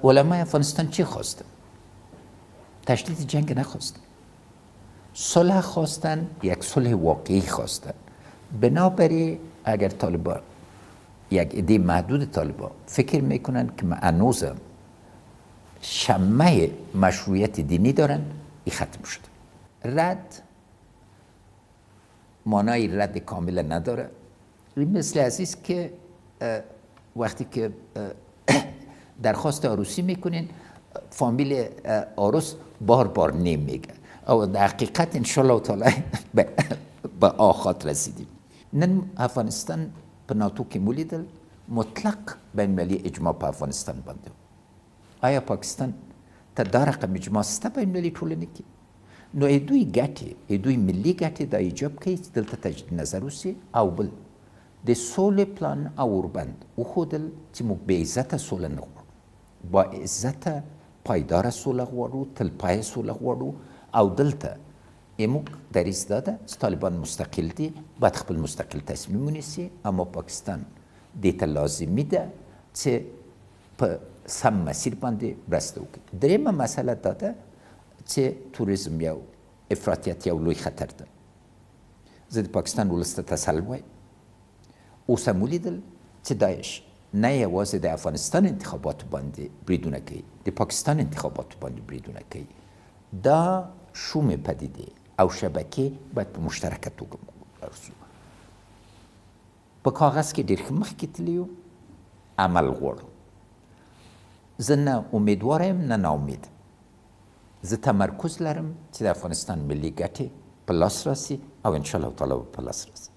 علمای افغانستان چی خواستن؟ تشدید جنگ نخواستن، صلح خواستن، یک صلح واقعی خواستن. بنابراین اگر طالبان یک عده محدود طالبان فکر میکنن که هنوزم شمه مشروعیت دینی دارن، این ختم شد. رد معنای رد کامل نداره. این مثل عزیز که وقتی که درخواست عروسی میکنین فامیل عروس بار بار نمیگه او در حقیقت انشالله تعالی به آخات رسیدیم. نن افغانستان په ناتو کې مولیدل مطلق بین المللي اجماع په افغانستان باندې. آیا پاکستان ته دا رقم اجماع سته په بین المللي ټولنې کې؟ نو دوی ګټې دوی ملي ګټې دا ایجاب کوي چې دلته تجدید نظر وسي. او بل د سولې پلان او اوربند وښودل چې موږ بې عزته سوله نه غواړو، با عزته پایداره سوله غواړو، تلپایه سوله غواړو. او دلته موږ دریځ داده چې طالبان مستقل دي، باید خپل مستقل تصمیم ونیسي، اما پاکستان دې ته لازمي ده چې په سم مسیر باندې مرسته وکړي. درېیمه مسله دا ده چې توریزم یو افراطیت یو لوی خطر ده. زه د پاکستان ولس ته تسل وایم، اوس هم ولیدل چې داعش نه یوازې د افغانستان انتخاباتو باندې بریدونه کوي، د پاکستان انتخاباتو باندې بریدونه کوي. دا شومې پدیدې او شبکې باید په مشترکه توګه وارسو. په کاغذ کې ډېر ښه مخکې تللي یو، عمل غواړو. زه نه امیدواره یم نه ناامیده. زه تمرکز لرم چې د افغانستان ملي ګټې په لاس راسي او انشاءالله تعالی په لاس راسي.